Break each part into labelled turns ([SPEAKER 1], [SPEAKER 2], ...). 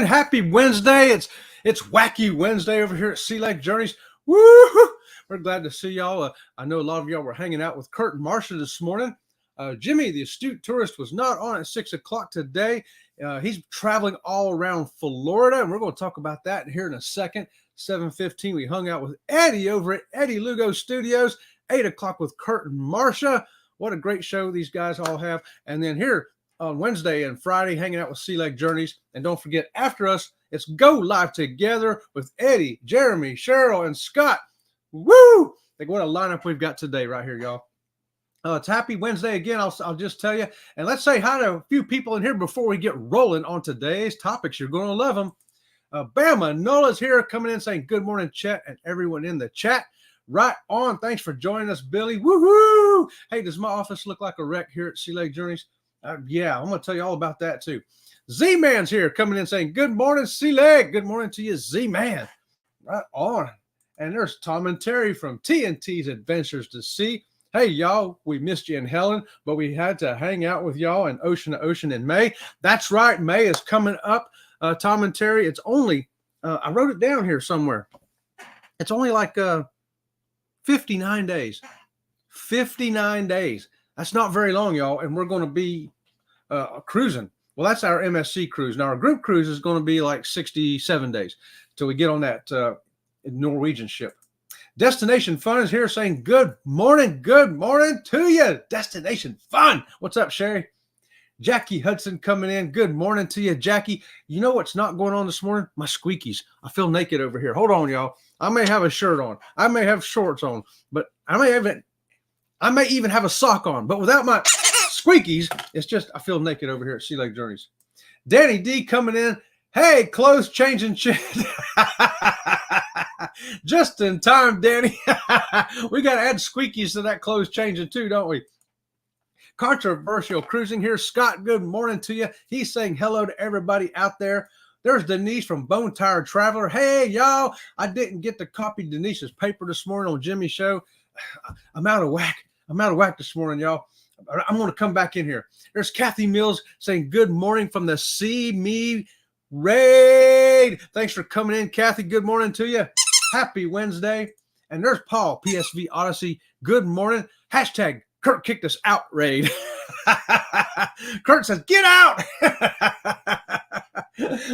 [SPEAKER 1] morning. Happy Wednesday. It's Wacky Wednesday over here at Sea Lake Journeys. Woo! We're glad to see y'all. I know a lot of y'all were hanging out with Kurt and Marsha this morning. Jimmy, the astute tourist, was not on at 6 o'clock today. He's traveling all around Florida, and we're going to talk about that here in a second. 7:15, we hung out with Eddie over at Eddie Lugo Studios. 8 o'clock with Kurt and Marsha. What a great show these guys all have. And then here on Wednesday and Friday, hanging out with Sea Lake Journeys. And don't forget, after us, it's Go Live Together with Eddie, Jeremy, Cheryl, and Scott. Woo! Like, what a lineup we've got today right here, y'all. It's Happy Wednesday again. I'll just tell you. And let's say hi to a few people in here before we get rolling on today's topics. You're going to love them. Bama Nola's here coming in saying good morning, Chet, and everyone in the chat. Right on. Thanks for joining us, Billy. Woohoo! Hey, does my office look like a wreck here at Sea Lake Journeys? Yeah, I'm going to tell you all about that too. Z-Man's here coming in saying good morning, Sea Lake. Good morning to you, Z-Man. Right on. And there's Tom and Terry from TNT's Adventures to Sea. Hey, y'all, we missed you in Helen, but we had to hang out with y'all in Ocean to Ocean in May. That's right. May is coming up. Tom and Terry, it's only, I wrote it down here somewhere. It's only like 59 days. 59 days. That's not very long, y'all. And we're going to be cruising. Well, that's our MSC cruise. Now, our group cruise is going to be like 67 days till we get on that Norwegian ship. Destination Fun is here saying good morning to you. Destination Fun. What's up, Sherry? Jackie Hudson coming in. Good morning to you, Jackie. You know what's not going on this morning? My squeakies. I feel naked over here. Hold on, y'all. I may have a shirt on. I may have shorts on, but I may even have a sock on. But without my squeakies, it's just I feel naked over here at Sea Lake Journeys. Danny D coming in. Hey, clothes changing chat. Just in time, Danny. We got to add squeakies to that clothes changing too, don't we? Controversial Cruising here. Scott, good morning to you. He's saying hello to everybody out there. There's Denise from Bone Tired Traveler. Hey, y'all. I didn't get to copy Denise's paper this morning on Jimmy's show. I'm out of whack. I'm out of whack this morning, y'all. I'm going to come back in here. There's Kathy Mills saying good morning from the See Me Raid. Thanks for coming in, Kathy. Good morning to you. Happy Wednesday. And there's Paul, PSV Odyssey. Good morning. Hashtag Kurt kicked us out raid. Kurt says, get out.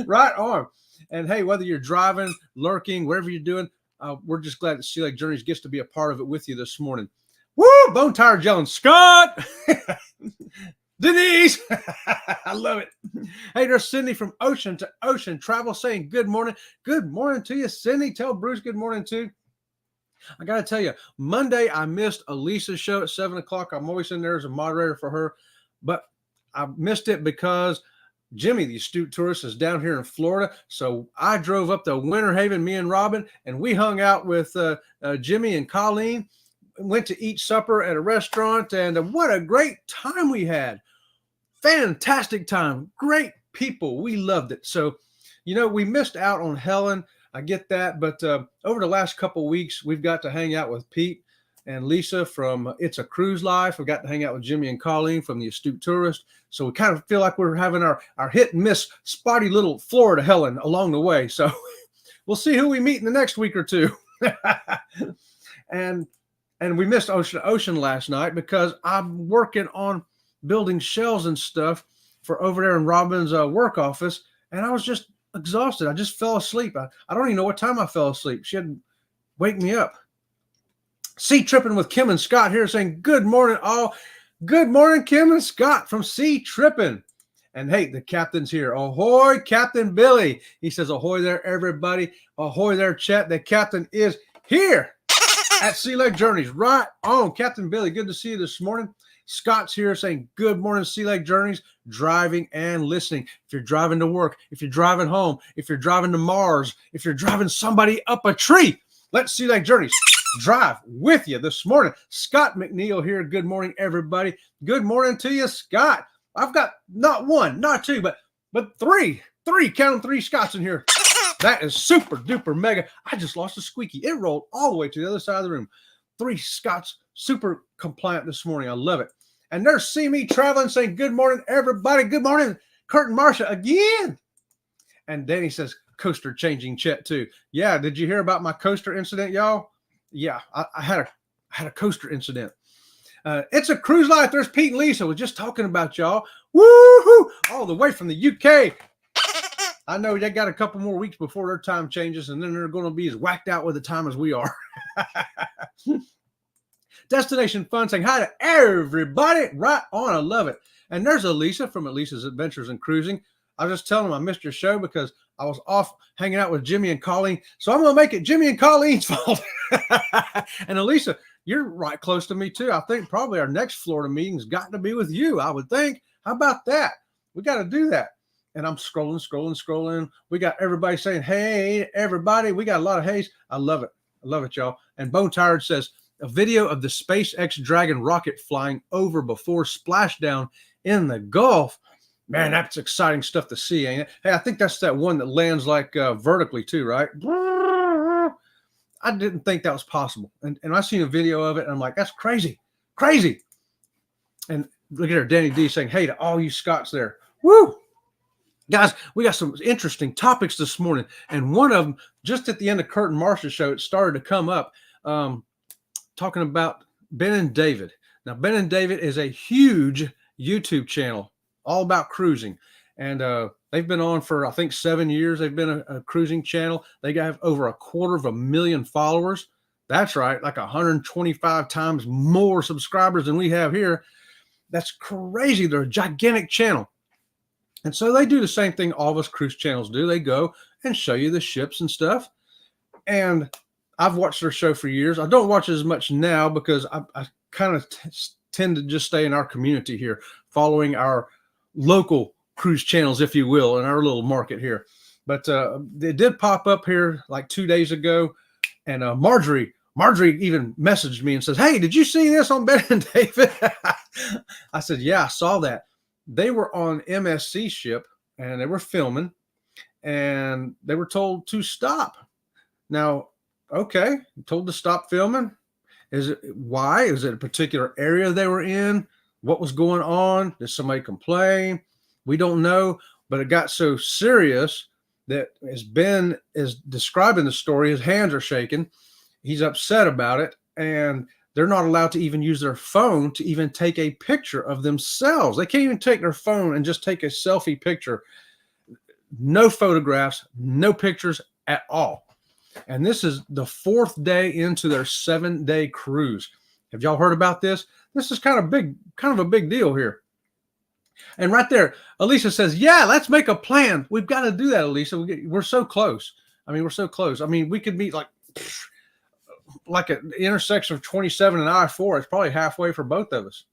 [SPEAKER 1] Right on. And hey, whether you're driving, lurking, whatever you're doing, we're just glad that Sea Lake Journeys gets to be a part of it with you this morning. Woo! Bone Tired yelling, Scott! Denise! I love it. Hey, there's Cindy from Ocean to Ocean Travel saying good morning. Good morning to you, Cindy. Tell Bruce good morning too. I got to tell you, Monday I missed Elisa's show at 7 o'clock. I'm always in there as a moderator for her, but I missed it because Jimmy, the astute tourist, is down here in Florida. So I drove up to Winter Haven, me and Robin, and we hung out with Jimmy and Colleen. Went to eat supper at a restaurant, and what a great time we had. Fantastic time. Great people. We loved it. So, you know, we missed out on Helen. I get that. But over the last couple of weeks, we've got to hang out with Pete and Lisa from It's a Cruise Life. We got to hang out with Jimmy and Colleen from The Astute Tourist. So we kind of feel like we're having our hit and miss spotty little Florida Helen along the way. So we'll see who we meet in the next week or two. And we missed Ocean last night because I'm working on building shelves and stuff for over there in Robin's work office. And I was just exhausted. I just fell asleep. I don't even know what time I fell asleep. She had to wake me up. Sea Tripping with Kim and Scott here saying good morning all. Good morning, Kim and Scott from Sea Tripping. And hey, the captain's here. Ahoy, Captain Billy. He says ahoy there, everybody. Ahoy there, Chet. The captain is here at Sea Lake Journeys. Right on. Captain Billy, good to see you this morning. Scott's here saying good morning, Sea Lake Journeys, driving and listening. If you're driving to work, if you're driving home, if you're driving to Mars, if you're driving somebody up a tree, let Sea Lake Journeys drive with you this morning. Scott McNeal here. Good morning, everybody. Good morning to you, Scott. I've got not one, not two, but three, count them, 3 Scots in here. That is super duper mega. I just lost a squeaky. It rolled all the way to the other side of the room. 3 Scots, super compliant this morning. I love it. And there's See Me Traveling saying good morning, everybody. Good morning, Kurt and Marsha again. And Danny says, coaster changing Chet too. Yeah, did you hear about my coaster incident, y'all? Yeah, I had a coaster incident. It's a cruise life. There's Pete and Lisa. Was just talking about y'all. Woohoo! All the way from the UK. I know they got a couple more weeks before their time changes, and then they're going to be as whacked out with the time as we are. Destination Fun saying hi to everybody. Right on. I love it. And there's Elisa from Elisa's Adventures in Cruising. I was just telling them I missed your show because I was off hanging out with Jimmy and Colleen. So I'm going to make it Jimmy and Colleen's fault. And Elisa, you're right close to me too. I think probably our next Florida meeting's got to be with you, I would think. How about that? We got to do that. And I'm scrolling. We got everybody saying, hey, everybody. We got a lot of haze. I love it. I love it, y'all. And Bone Tired says, a video of the SpaceX Dragon rocket flying over before splashdown in the Gulf. Man, that's exciting stuff to see, ain't it? Hey, I think that's that one that lands like vertically too, right? I didn't think that was possible. And I seen a video of it, and I'm like, that's crazy. And look at her, Danny D saying, hey to all you Scots there. Woo! Guys, we got some interesting topics this morning. And one of them, just at the end of Kurt and Marsha's show, it started to come up talking about Ben and David. Now, Ben and David is a huge YouTube channel all about cruising. And they've been on for, I think, 7 years. They've been a cruising channel. They have over 250,000 followers. That's right, like 125 times more subscribers than we have here. That's crazy. They're a gigantic channel. And so they do the same thing all of us cruise channels do. They go and show you the ships and stuff. And I've watched their show for years. I don't watch it as much now because I kind of tend to just stay in our community here, following our local cruise channels, if you will, in our little market here. But they did pop up here like 2 days ago. And Marjorie even messaged me and says, hey, did you see this on Ben and David? I said, yeah, I saw that. They were on MSC ship and they were filming and they were told to stop. Now, okay, told to stop filming. Why? Is it a particular area they were in? What was going on? Did somebody complain? We don't know, but it got so serious that as Ben is describing the story, his hands are shaking. He's upset about it, and they're not allowed to even use their phone to even take a picture of themselves. They can't even take their phone and just take a selfie picture. No photographs, no pictures at all. And this is the 4th day into their 7-day cruise. Have y'all heard about this? This is kind of a big deal here. And right there, Elisa says, yeah, let's make a plan. We've got to do that, Elisa. We're so close. We're so close. We could meet like at the intersection of 27 and I-4. It's probably halfway for both of us.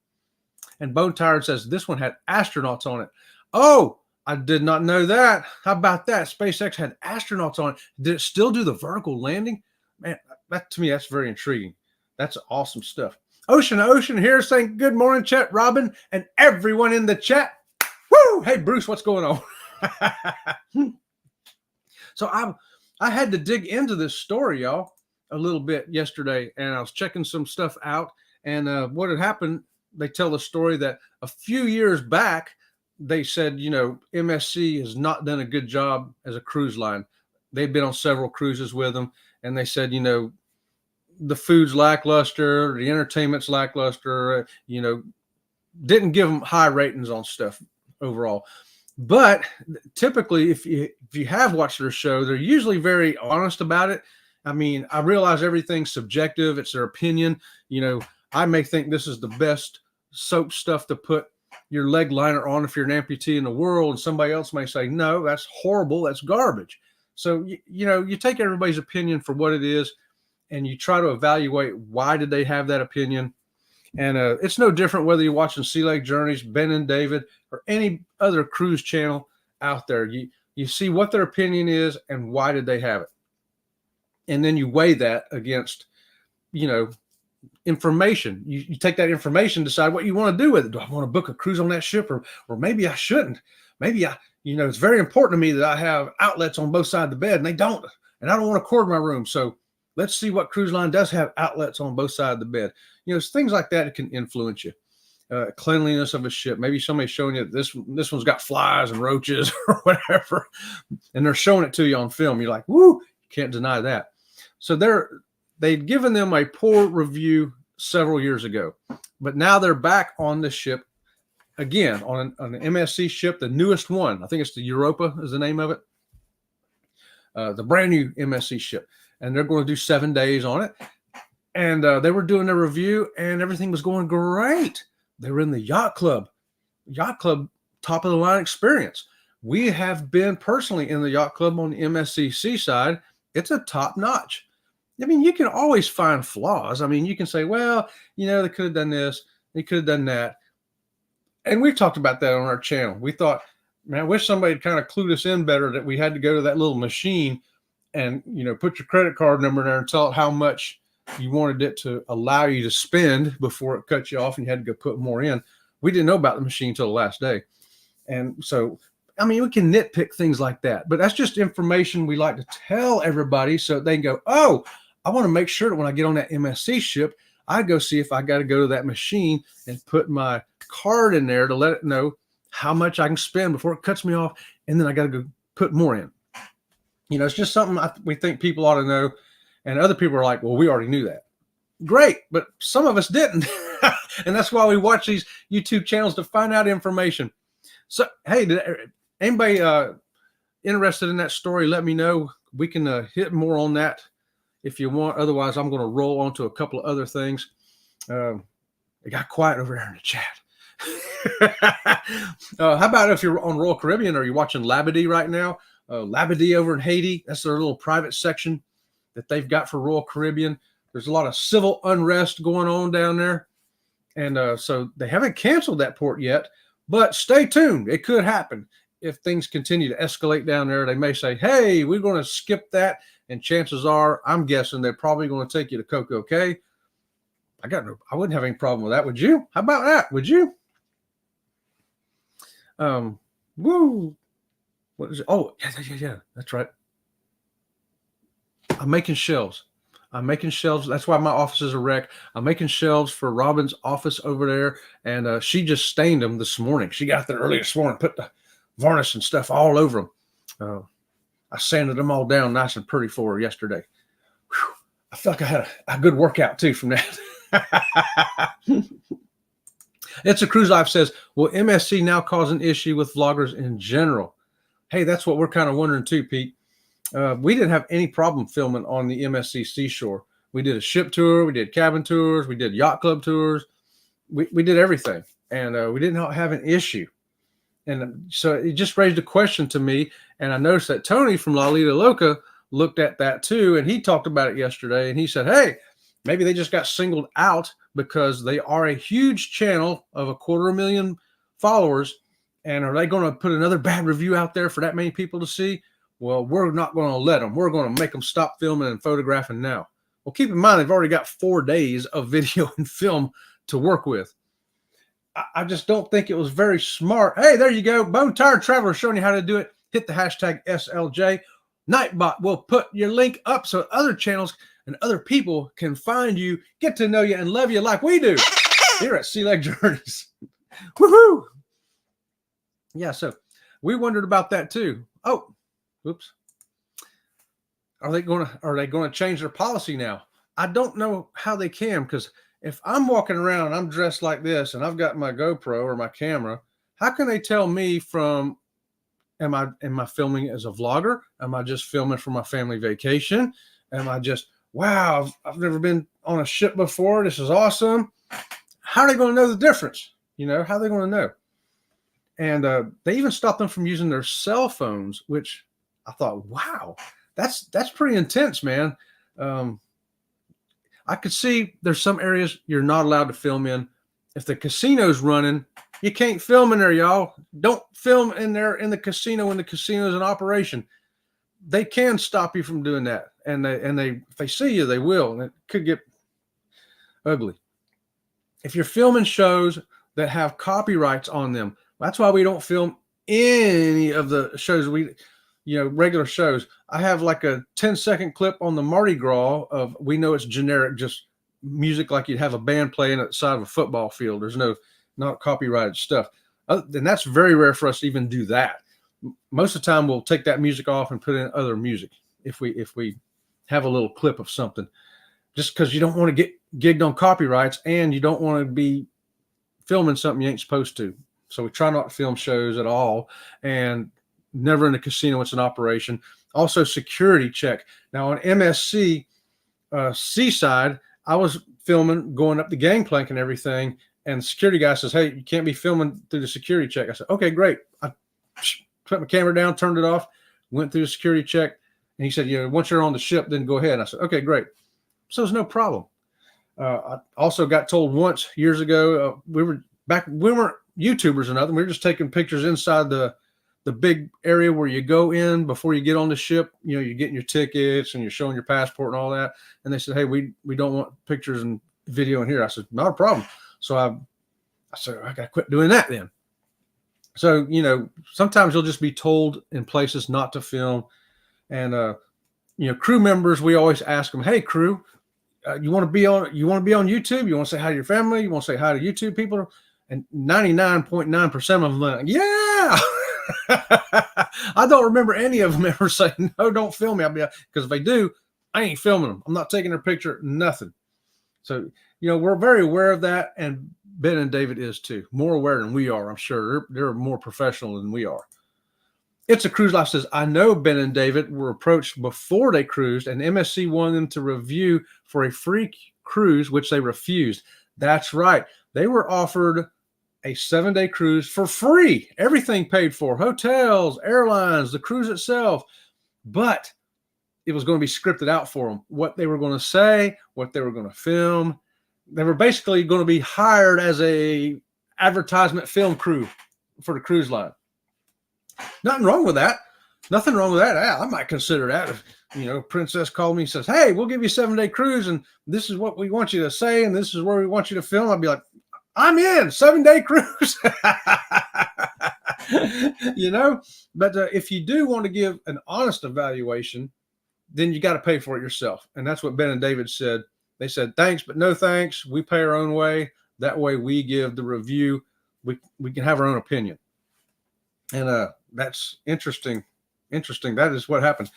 [SPEAKER 1] And Bone Tired says this one had astronauts on it. Oh, I did not know that. How about that? SpaceX had astronauts on it. Did it still do the vertical landing? Man, to me, that's very intriguing. That's awesome stuff. Ocean here saying good morning, Chet, Robin, and everyone in the chat. Woo! Hey, Bruce, what's going on? So I had to dig into this story, y'all, a little bit yesterday, and I was checking some stuff out. And what had happened, they tell the story that a few years back, they said, MSC has not done a good job as a cruise line. They've been on several cruises with them, and they said, the food's lackluster, the entertainment's lackluster, didn't give them high ratings on stuff overall. But typically, if you have watched their show, they're usually very honest about it. I realize everything's subjective. It's their opinion. I may think this is the best soap stuff to put your leg liner on if you're an amputee in the world, and somebody else may say, no, that's horrible. That's garbage. So, you take everybody's opinion for what it is, and you try to evaluate why did they have that opinion. And it's no different whether you're watching Sea Lake Journeys, Ben and David, or any other cruise channel out there. You see what their opinion is and why did they have it. And then you weigh that against, information. You take that information, decide what you want to do with it. Do I want to book a cruise on that ship, or maybe I shouldn't? Maybe it's very important to me that I have outlets on both sides of the bed, and they don't. And I don't want to cord my room. So let's see what cruise line does have outlets on both sides of the bed. It's things like that can influence you. cleanliness of a ship. Maybe somebody's showing you this one's got flies and roaches or whatever, and they're showing it to you on film. You're like, woo, you can't deny that. So they'd given them a poor review several years ago, but now they're back on the ship again on an MSC ship, the newest one. I think it's the Europa is the name of it. The brand new MSC ship, and they're going to do 7 days on it. And they were doing a review, and everything was going great. They were in the yacht club, top of the line experience. We have been personally in the yacht club on the MSC Seaside. It's a top notch. I mean, you can always find flaws. I mean, you can say, well, they could have done this, they could have done that. And we've talked about that on our channel. We thought, man, I wish somebody had kind of clued us in better that we had to go to that little machine and, put your credit card number in there and tell it how much you wanted it to allow you to spend before it cut you off and you had to go put more in. We didn't know about the machine until the last day. And so, I mean, we can nitpick things like that, but that's just information we like to tell everybody so they can go, oh, I want to make sure that when I get on that MSC ship, I go see if I got to go to that machine and put my card in there to let it know how much I can spend before it cuts me off. And then I got to go put more in. It's just something we think people ought to know. And other people are like, well, we already knew that. Great. But some of us didn't. And that's why we watch these YouTube channels to find out information. So, hey, did anybody interested in that story? Let me know. We can hit more on that if you want. Otherwise, I'm going to roll on to a couple of other things. It got quiet over there in the chat. How about if you're on Royal Caribbean or you're watching Labadee right now? Labadee over in Haiti, that's their little private section that they've got for Royal Caribbean. There's a lot of civil unrest going on down there. And so they haven't canceled that port yet, but stay tuned. It could happen. If things continue to escalate down there, they may say, hey, we're going to skip that. And chances are, I'm guessing they're probably going to take you to Coco Cay. I wouldn't have any problem with that. Would you? How about that? Would you? Woo. What is it? Oh, yeah. That's right. I'm making shelves. That's why my office is a wreck. I'm making shelves for Robin's office over there. And she just stained them this morning. She got there early this morning, put the varnish and stuff all over them. I sanded them all down nice and pretty for her yesterday. Whew. I felt like I had a good workout too from that. It's a Cruise Life says, will MSC now cause an issue with vloggers in general? Hey, that's what we're kind of wondering too, Pete. We didn't have any problem filming on the MSC Seashore. We did a ship tour, we did cabin tours, we did yacht club tours. We did everything, and we didn't have an issue. And so it just raised a question to me, and I noticed that Tony from Lolita Loca looked at that too, and he talked about it yesterday, and he said, hey, maybe they just got singled out because they are a huge channel of 250,000 followers, and are they going to put another bad review out there for that many people to see? Well, we're not going to let them. We're going to make them stop filming and photographing now. Well, keep in mind, they've already got 4 days of video and film to work with. I just don't think it was very smart. Hey, there you go. Bone Tired Traveler showing you how to do it. Hit the hashtag SLJ. Nightbot will put your link up so other channels and other people can find you, get to know you, and love you like we do here at Sea Leg Journeys. Woohoo! Yeah, so we wondered about that too. Oh, oops. Are they going to change their policy now? I don't know how they can, because if I'm walking around and I'm dressed like this and I've got my GoPro or my camera, how can they tell me from, am I filming as a vlogger? Am I just filming for my family vacation? Am I just, wow, I've never been on a ship before. This is awesome. How are they going to know the difference? How are they going to know? And they even stopped them from using their cell phones, which I thought, wow, that's pretty intense, man. I could see there's some areas you're not allowed to film in. If the casino's running, you can't film in there, y'all. Don't film in there in the casino when the casino's in operation. They can stop you from doing that. And if they see you, they will. And it could get ugly. If you're filming shows that have copyrights on them, that's why we don't film any of the shows regular shows. I have like a 10-second clip on the Mardi Gras we know it's generic, just music like you'd have a band playing at the side of a football field. There's no not copyrighted stuff. And that's very rare for us to even do that. Most of the time we'll take that music off and put in other music if we have a little clip of something, just because you don't want to get gigged on copyrights and you don't want to be filming something you ain't supposed to. So we try not to film shows at all, and never in a casino. It's an operation. Also, security check. Now on MSC Seaside, I was filming going up the gangplank and everything, and the security guy says, "Hey, you can't be filming through the security check." I said, "Okay, great." I put my camera down, turned it off, went through the security check, and he said, once you're on the ship, then go ahead. And I said, "Okay, great." So there's no problem. I also got told once years ago, we weren't YouTubers or nothing. We were just taking pictures inside the big area where you go in before you get on the ship. You're getting your tickets and you're showing your passport and all that. And they said, "Hey, we don't want pictures and video in here." I said, "Not a problem." So I said, "I got to quit doing that then." So, sometimes you'll just be told in places not to film. And, crew members, we always ask them, "Hey, crew, you want to be on YouTube? You want to say hi to your family? You want to say hi to YouTube people?" And 99.9% of them are like, "Yeah." I don't remember any of them ever saying, "No, don't film me." Because if they do, I ain't filming them. I'm not taking their picture, nothing. So, we're very aware of that. And Ben and David is too. More aware than we are, I'm sure. They're more professional than we are. It's a Cruise Life says, "I know Ben and David were approached before they cruised, and MSC wanted them to review for a free cruise, which they refused." That's right. They were offered a 7-day cruise for free. Everything paid for. Hotels, airlines, the cruise itself. But it was going to be scripted out for them. What they were going to say, what they were going to film. They were basically going to be hired as a advertisement film crew for the cruise line. Nothing wrong with that. Nothing wrong with that. I might consider that. If, Princess called me and says, "Hey, we'll give you a 7-day cruise, and this is what we want you to say, and this is where we want you to film," I'd be like, "I'm in. 7-day cruise." But if you do want to give an honest evaluation, then you got to pay for it yourself. And that's what Ben and David said. They said, "Thanks, but no thanks. We pay our own way. That way we give the review. We can have our own opinion." And that's interesting. That is what happened.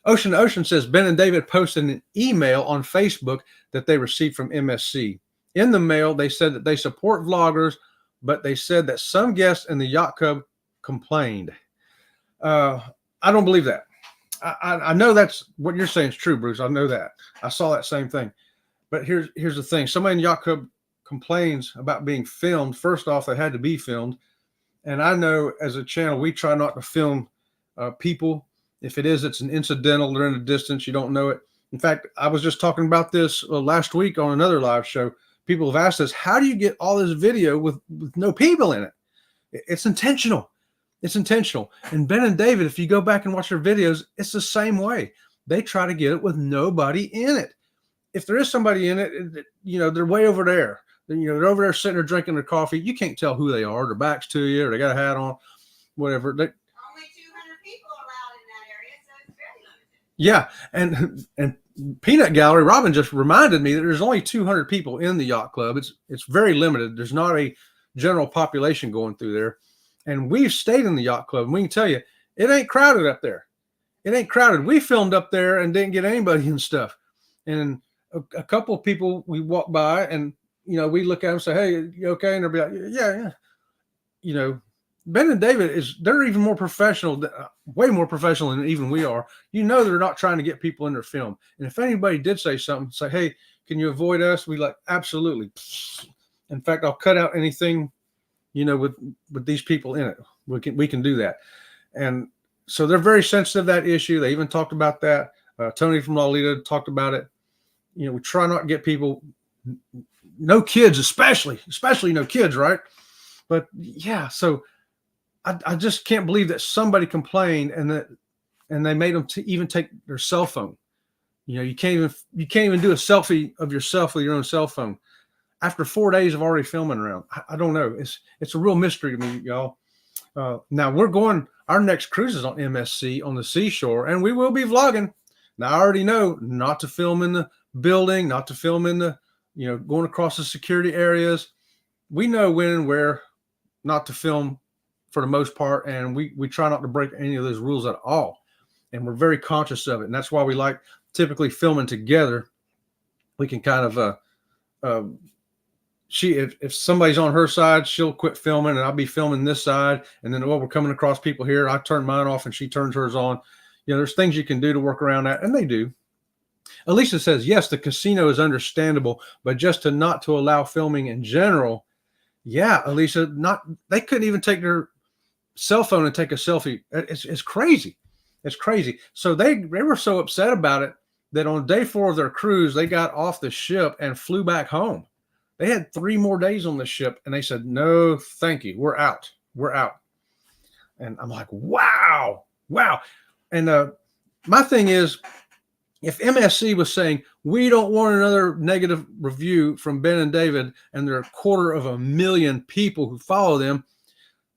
[SPEAKER 1] Ocean to Ocean says, "Ben and David posted an email on Facebook that they received from MSC. In the mail, they said that they support vloggers, but they said that some guests in the yacht club complained." I don't believe that. I know that's what you're saying is true, Bruce. I know that. I saw that same thing. But here's the thing. Somebody in the yacht club complains about being filmed. First off, they had to be filmed. And I know as a channel, we try not to film people. If it is, it's an incidental. They're in the distance. You don't know it. In fact, I was just talking about this last week on another live show. People have asked us, "How do you get all this video with no people in it?" It's intentional. It's intentional. And Ben and David, if you go back and watch their videos, it's the same way. They try to get it with nobody in it. If there is somebody in it, they're way over there. They're over there sitting there drinking their coffee. You can't tell who they are. Their back's to you, or they got a hat on, whatever.
[SPEAKER 2] Only 200 people allowed in that area, so it's very limited.
[SPEAKER 1] Yeah, and Peanut Gallery, Robin just reminded me that there's only 200 people in the yacht club. It's very limited. There's not a general population going through there. And we've stayed in the yacht club, and we can tell you, it ain't crowded up there. It ain't crowded. We filmed up there and didn't get anybody and stuff. And a couple of people we walk by, and we look at them and say, "Hey, you okay?" And they'll be like, "Yeah." Ben and David they're even more professional, way more professional than even we are. They're not trying to get people in their film. And if anybody did say something, say, "Hey, can you avoid us?" We like, absolutely. In fact, I'll cut out anything, with these people in it. We can do that. And so they're very sensitive to that issue. They even talked about that. Tony from Lolita talked about it. We try not to get people, no kids, especially no kids, right? But yeah, so I just can't believe that somebody complained and they made them even take their cell phone. You can't even do a selfie of yourself with your own cell phone after 4 days of already filming around. I don't know. It's a real mystery to me, y'all. Now our next cruise is on MSC on the seashore, and we will be vlogging. Now I already know not to film in the building, not to film in the, going across the security areas. we know when and where not to film for the most part, and we try not to break any of those rules at all. And we're very conscious of it, and that's why we like typically filming together. We can kind of uh, if somebody's on her side, she'll quit filming and I'll be filming this side. And then, we're coming across people here. I turn mine off and she turns hers on. There's things you can do to work around that. And they do. Alicia says, yes, the casino is understandable, but just not to allow filming in general. Yeah, Alicia, they couldn't even take their cell phone and take a selfie. It's crazy. It's crazy. So they were so upset about it that on day 4 of their cruise, they got off the ship and flew back home. They had 3 more days on the ship, and they said, no, thank you. We're out. We're out. And I'm like, wow. And my thing is, if MSC was saying, we don't want another negative review from Ben and David, and there are 250,000 people who follow them,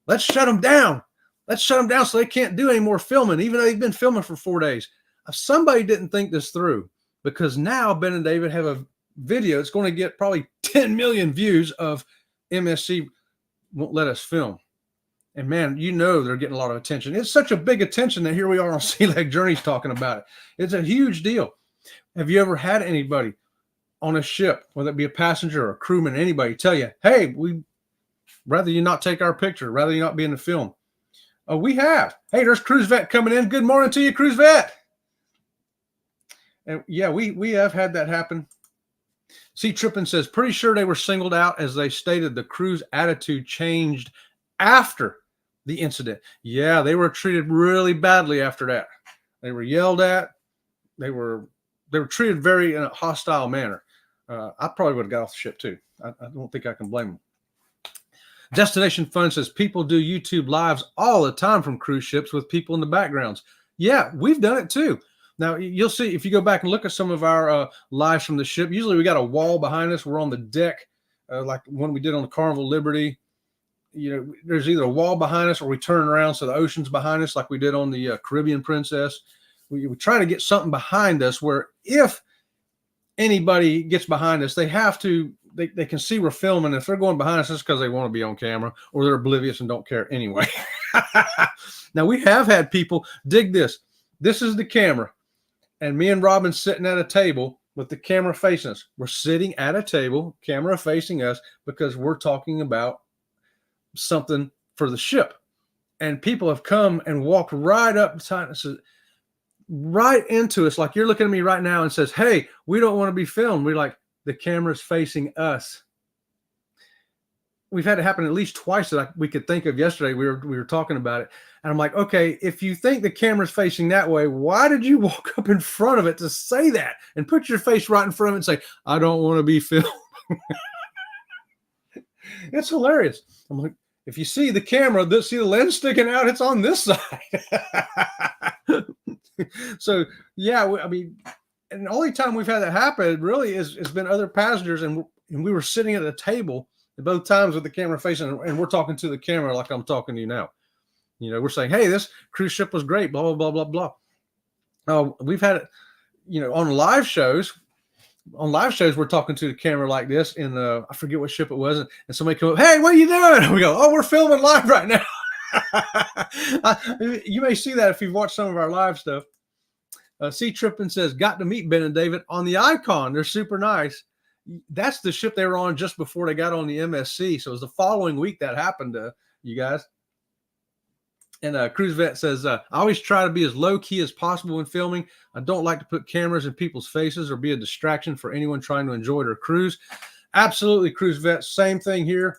[SPEAKER 1] let's shut them down. Let's shut them down so they can't do any more filming, even though they've been filming for 4 days. Somebody didn't think this through, because now Ben and David have a video. It's going to get probably 10 million views of MSC won't let us film. And man, they're getting a lot of attention. It's such a big attention that here we are on Sea Leg Journeys talking about it. It's a huge deal. Have you ever had anybody on a ship, whether it be a passenger or a crewman, anybody tell you, hey, we rather you not take our picture, rather you not be in the film? Oh, we have. Hey, there's Cruise Vet coming in. Good morning to you, Cruise Vet. And yeah, we have had that happen. C. Trippin says, pretty sure they were singled out as they stated the crew's attitude changed after the incident. Yeah, they were treated really badly after that. They were yelled at. They were treated very in a hostile manner. I probably would have got off the ship too. I don't think I can blame them. Destination Fun says, people do YouTube lives all the time from cruise ships with people in the backgrounds. Yeah, we've done it too. Now, you'll see if you go back and look at some of our lives from the ship, usually we got a wall behind us. We're on the deck, like one we did on the Carnival Liberty. There's either a wall behind us or we turn around so the ocean's behind us, like we did on the Caribbean Princess. We try to get something behind us where if anybody gets behind us, they can see we're filming. If they're going behind us, it's because they want to be on camera or they're oblivious and don't care anyway. Now, we have had people dig this. This is the camera. And me and Robin sitting at a table with the camera facing us. We're sitting at a table, camera facing us, because we're talking about something for the ship. And people have come and walked right up beside us, right into us, like you're looking at me right now, and says, hey, we don't want to be filmed. We're like, the camera's facing us. We've had it happen at least twice that we could think of yesterday. We were talking about it. And I'm like, okay, if you think the camera's facing that way, why did you walk up in front of it to say that and put your face right in front of it and say, I don't want to be filmed? It's hilarious. I'm like, if you see the camera, see the lens sticking out, it's on this side. So, yeah, I mean, and the only time we've had that happen really has been other passengers, and we were sitting at a table at both times with the camera facing, and we're talking to the camera like I'm talking to you now. We're saying, hey, this cruise ship was great, blah, blah, blah, blah, blah. We've had it, on live shows. On live shows, we're talking to the camera like this in I forget what ship it was, and somebody come up, hey, what are you doing? And we go, oh, we're filming live right now. You may see that if you've watched some of our live stuff. C. Trippin says, got to meet Ben and David on the Icon. They're super nice. That's the ship they were on just before they got on the MSC. So it was the following week that happened to you guys. And Cruise Vet says, I always try to be as low key as possible when filming. I don't like to put cameras in people's faces or be a distraction for anyone trying to enjoy their cruise. Absolutely, Cruise Vet. Same thing here.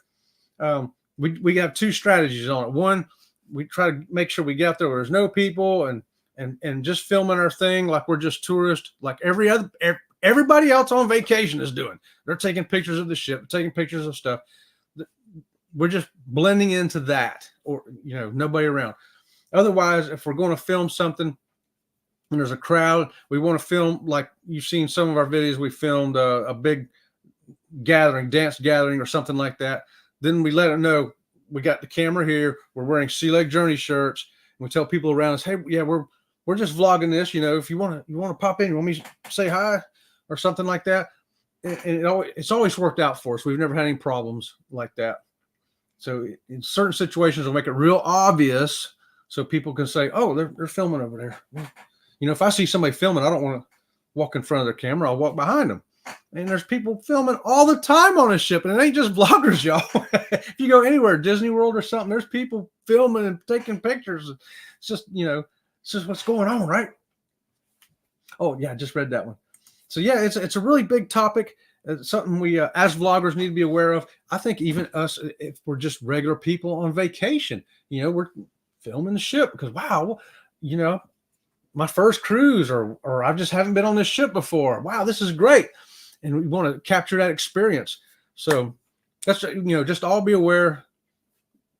[SPEAKER 1] We have 2 strategies on it. One, we try to make sure we get out there where there's no people and just filming our thing like we're just tourists, like everybody else on vacation is doing. They're taking pictures of the ship, taking pictures of stuff. We're just blending into that, or nobody around. Otherwise, if we're going to film something and there's a crowd, we want to film, like you've seen some of our videos, we filmed a big gathering, dance gathering or something like that. Then we let them know we got the camera here, we're wearing Sea Leg Journey shirts, and we tell people around us, hey, yeah, we're just vlogging this. If you want to pop in, you want me to say hi or something like that, it's always worked out for us. We've never had any problems like that. So in certain situations, we'll make it real obvious so people can say, oh, they're filming over there. You know, if I see somebody filming, I don't want to walk in front of their camera. I'll walk behind them. And there's people filming all the time on a ship, and it ain't just vloggers, y'all. If you go anywhere, Disney World or something, there's people filming and taking pictures. It's just, you know, it's just what's going on, right? Oh, yeah, I just read that one. So, yeah, it's a really big topic. It's something we, as vloggers, need to be aware of. I think even us, if we're just regular people on vacation, you know, we're filming the ship because, wow, you know, my first cruise, or I just haven't been on this ship before. Wow, this is great. And we want to capture that experience. So that's, you know, just all be aware.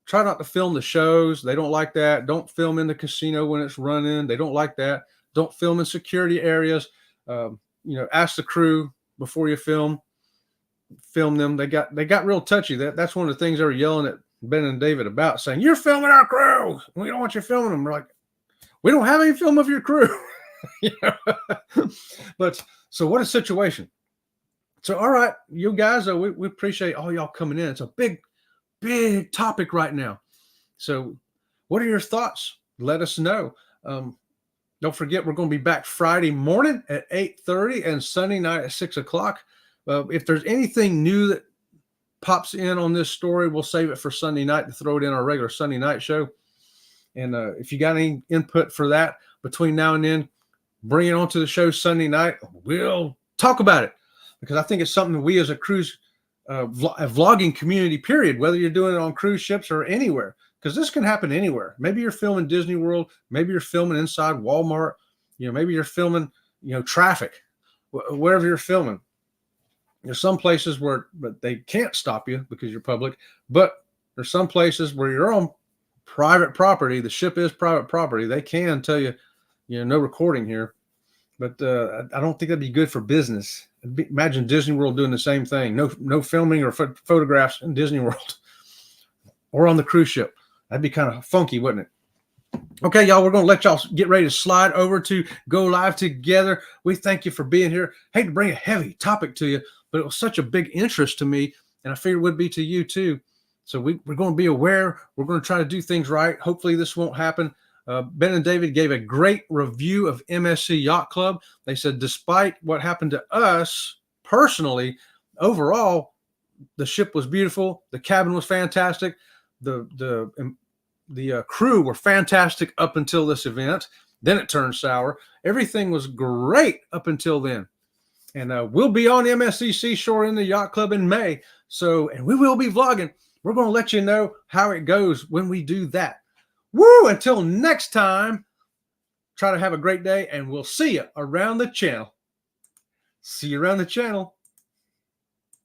[SPEAKER 1] Try not to film the shows. They don't like that. Don't film in the casino when it's running. They don't like that. Don't film in security areas. You know, ask the crew before you film them. They got real touchy. That's one of the things they were yelling at Ben and David about, saying, you're filming our crew. We don't want you filming them. We're like, we don't have any film of your crew. You know? But so what a situation. So, all right, you guys, we appreciate all y'all coming in. It's a big, big topic right now. So what are your thoughts? Let us know. Don't forget, we're going to be back Friday morning at 8:30 and Sunday night at 6 o'clock. If there's anything new that pops in on this story, we'll save it for Sunday night to throw it in our regular Sunday night show. And if you got any input for that between now and then, bring it onto the show Sunday night. We'll talk about it because I think it's something we as a cruise a vlogging community, period, whether you're doing it on cruise ships or anywhere, because this can happen anywhere. Maybe you're filming Disney World. Maybe you're filming inside Walmart. You know, maybe you're filming, you know, traffic, wherever you're filming. There's some places where but they can't stop you because you're public, but there's some places where you're on private property. The ship is private property. They can tell you, you know, no recording here. But I don't think that'd be good for business. Imagine Disney World doing the same thing. No filming or photographs in Disney World or on the cruise ship. That'd be kind of funky, wouldn't it? Okay, y'all, we're going to let y'all get ready to slide over to Go Live Together. We thank you for being here. Hate to bring a heavy topic to you, but it was such a big interest to me, and I figured it would be to you too. So we're going to be aware. We're going to try to do things right. Hopefully this won't happen. Ben and David gave a great review of MSC Yacht Club. They said, despite what happened to us personally, overall, the ship was beautiful. The cabin was fantastic. The crew were fantastic up until this event. Then it turned sour. Everything was great up until then. And we'll be on MSC Seashore in the Yacht Club in May. So, and we will be vlogging. We're going to let you know how it goes when we do that. Woo! Until next time, try to have a great day, and we'll see you around the channel. See you around the channel.